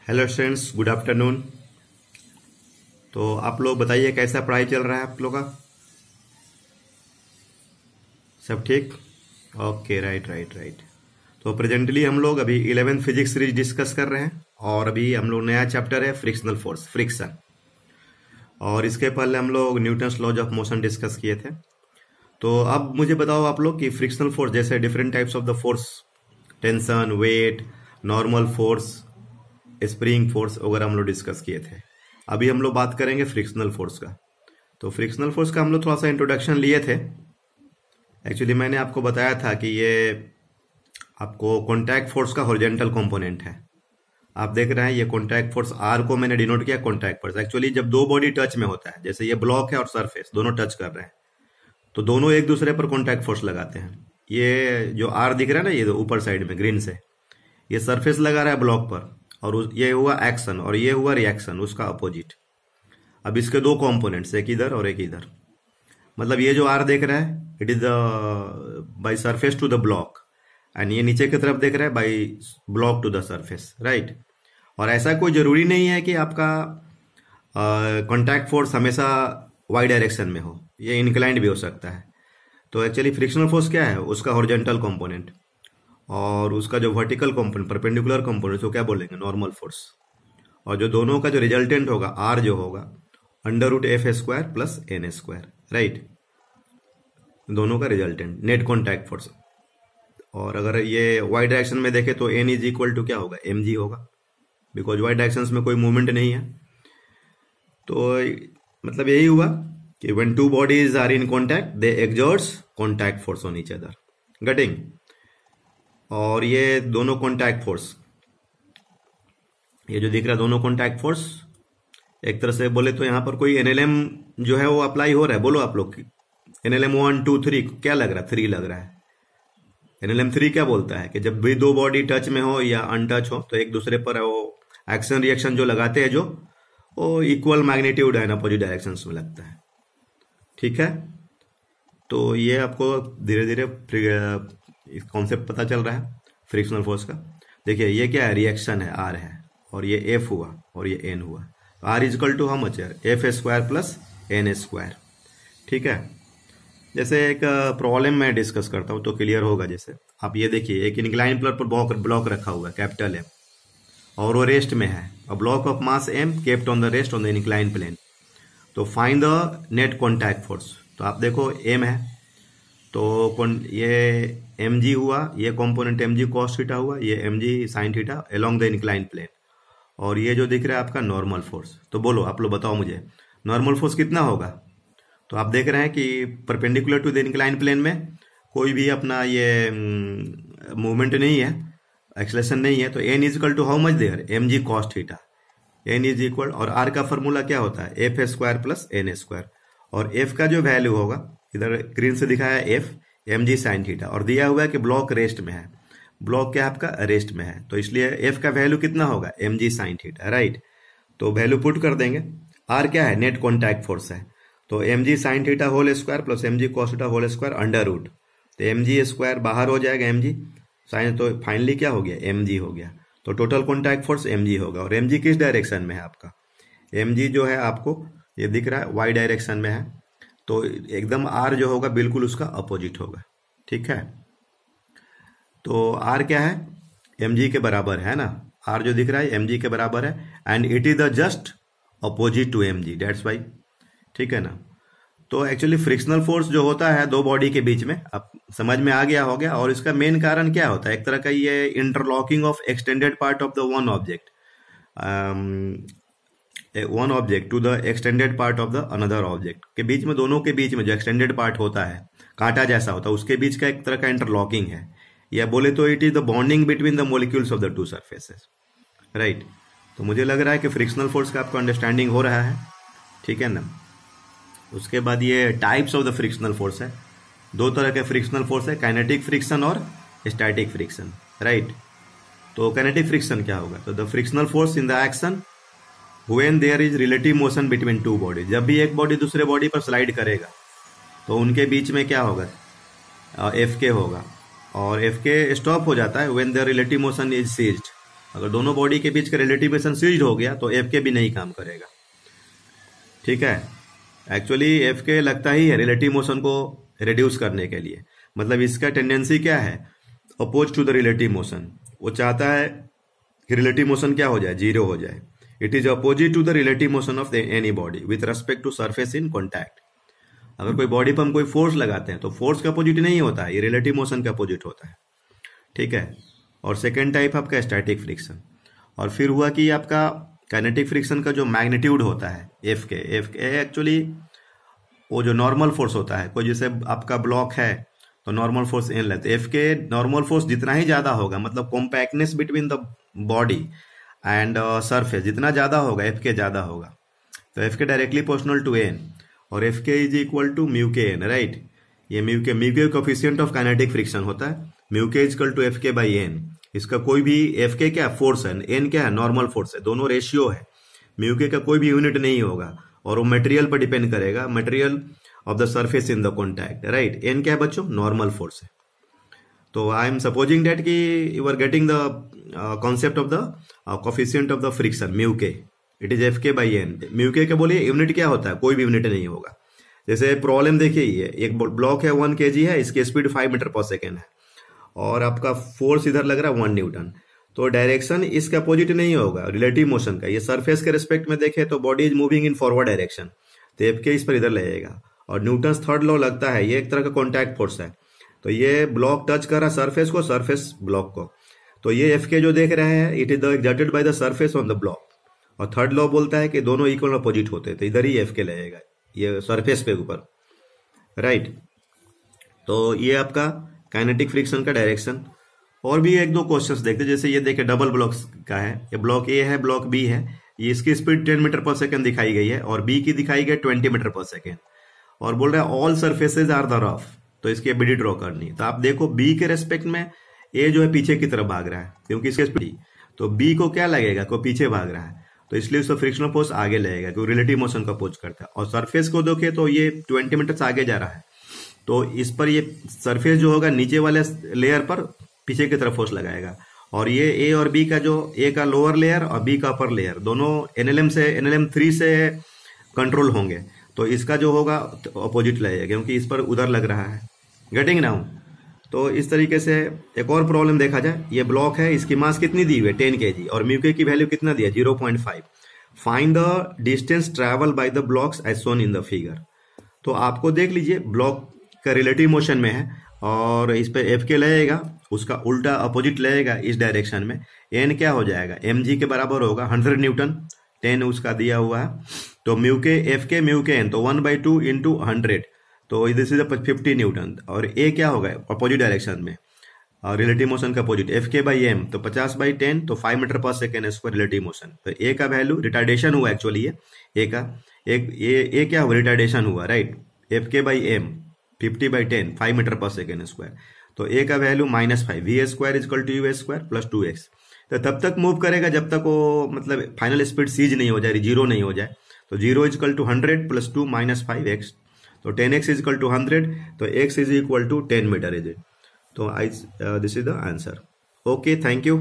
Hello students, good afternoon. तो आप लोग बताइए कैसा पढ़ाई चल रहा है आप लोग का? सब ठीक? Okay, right right right. तो प्रेजेंटली हम लोग अभी 11th फिजिक्स सीरीज डिस्कस कर रहे हैं और अभी हम लोग नया चैप्टर है फ्रिक्शनल फोर्स, फ्रिक्शन। और इसके पहले हम लोग Newton's laws of motion discuss किए थे। तो अब मुझे बताओ आप लोग कि फ्रिक्शनल फोर्स जैसे different types of the force, tension, weight, normal force, spring force वगैरह हम लोग डिस्कस किए थे। अभी हम लोग बात करेंगे फ्रिक्शनल फोर्स का। तो फ्रिक्शनल फोर्स का हम लोग थोड़ा सा इंट्रोडक्शन लिए थे। एक्चुअली मैंने आपको बताया था कि ये आपको कॉन्टैक्ट फोर्स का हॉरिजॉन्टल कंपोनेंट है। आप देख रहे हैं ये कॉन्टैक्ट फोर्स आर को मैंने डिनोट किया कॉन्टैक्ट फोर्स। एक्चुअली जब दो बॉडी टच में होता है, जैसे ये ब्लॉक है और सरफेस दोनों टच कर रहे हैं, तो दोनों एक दूसरे पर कॉन्टैक्ट फोर्स लगाते हैं। ये जो आर दिख रहा है ना, ये ऊपर साइड में ग्रीन से, ये सरफेस लगा रहा है ब्लॉक पर, और ये हुआ एक्शन और ये हुआ रिएक्शन, उसका अपोजिट। अब इसके दो कंपोनेंट्स, एक इधर और एक इधर। मतलब ये जो आर देख रहा है, it is the by surface to the block, and ये नीचे की तरफ देख रहा है by block to the surface, right. और ऐसा कोई जरूरी नहीं है कि आपका कॉन्टैक्ट फोर्स हमेशा वाई डायरेक्शन में हो, ये इंक्लाइंड भी हो सकता है। तो एक्चुअली फ्रिक्शनल फोर्स क्या है, उसका हॉरिजॉन्टल कंपोनेंट, और उसका जो वर्टिकल कंपोनेंट, परपेंडिकुलर कंपोनेंट, तो क्या बोलेंगे, नॉर्मल फोर्स। और जो दोनों का जो रिजल्टेंट होगा आर, जो होगा √f² प्लस n², राइट। दोनों का रिजल्टेंट नेट कॉन्टैक्ट फोर्स। और अगर ये वाई डायरेक्शन में देखें तो n इज इक्वल टू क्या होगा, mg होगा, बिकॉज वाई डायरेक्शन में कोई मूवमेंट नहीं है। तो मतलब यही हुआ कि when two bodies are in contact they exerts contact force on each other, getting. और ये दोनों कॉन्टैक्ट फोर्स, ये जो दिख रहा है दोनों कॉन्टैक्ट फोर्स, एक तरह से बोले तो यहाँ पर कोई NLM जो है वो अप्लाई हो रहा है। बोलो आप लोग, NLM 1 2 3 क्या लग रहा है? 3 लग रहा है। NLM 3 क्या बोलता है कि जब भी दो बॉडी टच में हो या अनटच हो, तो एक दूसरे पर वो एक्शन रिएक्शन जो लगाते हैं, जो वो equal magnitude and opposite direction में लगता है, ठीक है। तो ये आपको धीरे धीरे कॉन्सेप्ट पता चल रहा है फ्रिक्शनल फोर्स का। देखिए ये क्या है, रिएक्शन है, आर है, और ये एफ हुआ और ये एन हुआ। R is equal to how much है, f² प्लस n², ठीक है। जैसे एक प्रॉब्लम मैं डिस्कस करता हूँ तो क्लियर होगा। जैसे आप ये देखिए, एक इंक्लाइन प्लेन पर ब्लॉक रखा हुआ है, कैपिटल M, और वो रेस्ट में है, और block of mass m kept on the rest on the incline plane. तो find the net contact force. तो आप देखो m है, तो ये mg हुआ, ये कंपोनेंट mg cos थीटा हुआ, ये mg sin theta along the incline plane, और ये जो दिख रहा है आपका नॉर्मल फोर्स। तो बोलो आप लोग, बताओ मुझे नॉर्मल फोर्स कितना होगा। तो आप देख रहे हैं कि perpendicular to the incline plane में कोई भी अपना ये मूवमेंट नहीं है, एक्सलेशन नहीं है। तो n is equal to how much there, mg cos theta. n is equal, और r का फॉर्मूला क्या होता है, f² प्लस n², और f का जो वैल्यू होगा, इधर ग्रीन से दिखाया है f, mg sin थीटा, और दिया हुआ है कि ब्लॉक रेस्ट में है। ब्लॉक क्या आपका रेस्ट में है, तो इसलिए f का वैल्यू कितना होगा, mg sin थीटा, राइट। तो वैल्यू पुट कर देंगे। r क्या है, नेट कॉन्टैक्ट फोर्स है, तो mg sin theta whole square plus mg cos theta whole square under root, तो mg² बाहर हो जाएगा, mg sin, तो फाइनली क्या हो गया, mg हो गया। तो टोटल कॉन्टैक्ट फोर्स mg होगा। और mg किस डायरेक्शन में है आपका, mg जो है आपको ये दिख रहा है y डायरेक्शन में है, तो एकदम r जो होगा बिल्कुल उसका अपोजिट होगा, ठीक है। तो r क्या है, mg के बराबर है ना, r जो दिख रहा है mg के बराबर है, and it is the just opposite to mg, that's why, ठीक है ना। तो एक्चुअली फ्रिक्शनल फोर्स जो होता है दो बॉडी के बीच में, अब समझ में आ गया हो गया। और इसका मेन कारण क्या होता है, एक तरह का ये interlocking of extended part of the one object to the extended part of the another object के बीच में, दोनों के बीच में जो एक्सटेंडेड पार्ट होता है, कांटा जैसा होता है, उसके बीच का एक तरह का इंटरलॉकिंग है, या बोले तो it is the bonding between the molecules of the two surfaces, right. तो मुझे लग रहा है कि फ्रिक्शनल फोर्स का आपको अंडरस्टैंडिंग हो रहा है, ठीक है ना। उसके बाद ये types of the frictional force है, दो तरह के फ्रिक्शनल फोर्स है, काइनेटिक फ्रिक्शन और स्टैटिक फ्रिक्शन, राइट। तो काइनेटिक फ्रिक्शन क्या होगा, तो the frictional force in the action when there is relative motion between two body. जब भी एक बॉडी दूसरे बॉडी पर स्लाइड करेगा तो उनके बीच में क्या होगा, Fk होगा, और Fk स्टॉप हो जाता है when the relative motion is ceased, अगर दोनों बॉडी के बीच का रिलेटिव मोशन सीज्ड हो गया तो एफ के भी नहीं काम करेगा। ठीक है, एक्चुअली एफ के लगता ही है रिलेटिव मोशन को रिड्यूस करने के लिए। मतलब इसका टेंडेंसी क्या है, oppose to the relative motion. वो चाहता है कि रिलेटिव मोशन क्या हो जाए, जीरो हो जाए। It is opposite to the relative motion of any body with respect to surface in contact. अगर कोई बॉडी पर हम कोई फोर्स लगाते हैं तो फोर्स का अपोजिट नहीं होता है, ये रिलेटिव मोशन का अपोजिट होता है। ठीक है, और सेकेंड टाइप आपका स्टैटिक फ्रिक्शन। और फिर हुआ कि आपका काइनेटिक फ्रिक्शन का जो मैग्नीट्यूड होता है एफ के एक्चुअली वो जो नॉर्मल फोर्स होता है, कोई जैसे आपका ब्लॉक है तो नॉर्मल फोर्स एन लेते, एफ के नॉर्मल फोर्स जितना ही ज्यादा होगा, मतलब compactness between the body and surface जितना ज्यादा होगा एफ के ज्यादा होगा। तो एफ के डायरेक्टली प्रोपोर्शनल टू एन, और एफ के इज इक्वल टू म्यू के एन, राइट। ये म्यू के कोफिशिएंट ऑफ काइनेटिक फ्रिक्शन होता है, म्यू के is equal to F k by N. इसका कोई भी एफ के क्या फोर्स है, एन क्या है नॉर्मल फोर्स है, दोनों रेशियो है। म्यू के का कोई भी यूनिट नहीं होगा और वो मटेरियल पर डिपेंड करेगा, material of the surface in the contact, right. N क्या है बच्चों, नॉर्मल फोर्स है। तो आई एम सपोजिंग दैट कि you are getting the concept of the coefficient of the friction mu k, it is F k by N. Mu के बोलिए unit क्या होता है, कोई भी यूनिट नहीं होगा। जैसे प्रॉब्लम देखिए, ये एक ब्लॉक है 1 kg है, इसकी स्पीड 5 मीटर पर सेकेंड है और आपका फोर्स इधर लग रहा है 1 न्यूटन। तो डायरेक्शन इसका अपोजिट नहीं होगा रिलेटिव मोशन का। ये सरफेस के रिस्पेक्ट में देखें तो body is moving in forward direction, तो एफ के इस पर इधर लगेगा। और न्यूटन थर्ड लॉ लगता है, ये एक तरह का कॉन्टैक्ट फोर्स है। तो ये ब्लॉक टच कर रहा है सरफेस को, सरफेस ब्लॉक को, तो ये एफ के जो देख रहे हैं it is exerted by the surface on the block. और थर्ड लॉ बोलता है कि दोनों इक्वल अपोजिट होते हैं, तो इधर ही एफ के लगेगा, ये सरफेस पे ऊपर, राइट। तो ये आपका काइनेटिक फ्रिक्शन का डायरेक्शन। और भी एक दो क्वेश्चंस देखते, जैसे ये देखिए डबल ब्लॉक का है, ये ब्लॉक ए है, ब्लॉक बी है, ये इसकी स्पीड 10 मीटर पर सेकेंड दिखाई गई है और बी की दिखाई गई 20 मीटर पर सेकेंड। और बोल रहा है all surfaces are the rough, तो इसकी एबिलिटी ड्रॉ करनी है। तो आप देखो बी के रेस्पेक्ट में ए जो है पीछे की तरफ भाग रहा है क्योंकि इसके स्पीड, तो बी को क्या लगेगा, को पीछे भाग रहा है, तो इसलिए उसका फ्रिक्शनल फोर्स आगे लगेगा क्योंकि रिलेटिव मोशन का अपोज करता है। और सरफेस को देखे तो ये 20 मीटर से आगे जा रहा है, तो इस पर ये सरफेस जो होगा नीचे वाले लेयर पर पीछे की तरफ फोर्स लगाएगा। और ये ए और बी का जो ए का लोअर लेयर और बी का अपर लेयर दोनों NLM3 से कंट्रोल होंगे, तो इसका जो होगा अपोजिट लगेगा क्योंकि इस पर उधर लग रहा है। Getting now. तो इस तरीके से एक और प्रॉब्लम देखा जाए, ये ब्लॉक है, इसकी मास कितनी दी हुई है 10 kg और म्यू के की वैल्यू कितना दिया 0.5। Find the distance travel by the blocks as shown in the figure. तो आपको देख लीजिए ब्लॉक का रिलेटिव मोशन में है और इस पे एफ के लगेगा, उसका उल्टा अपोजिट लगेगा इस डायरेक्शन में। एन क्या हो जाएगा, एम जी के बराबर होगा 100 न्यूटन, 10 उसका दिया हुआ है। तो म्यू के एफ के म्यू के एन, तो 1/2 इंटू 100, तो दिस इज 50 न्यूटन। और ए क्या होगा अपोजिट डायरेक्शन में, रिलेटिव मोशन का opposite F k by M, तो 50/10, तो 5 मीटर पर सेकेंड स्क्वायर रिलेटिव मोशन। तो ए का वैल्यू रिटार्डेशन हुआ एक्चुअली, ये ए का ए क्या हुआ रिटार्डेशन हुआ, right. F k by m 50/10, 5 metre पर सेकेंड स्क्वायर, तो ए का value -5, v square is equal to u square plus 2x। तो तब तक मूव करेगा जब तक वो मतलब फाइनल स्पीड सीज नहीं हो जाए, जीरो नहीं हो जाए। तो 0 इज इक्वल टू 100 + 2 -5x, तो 10x इज इक्वल टू 100, तो x is equal to 10 metre is it. तो this is the answer. Okay, thank you.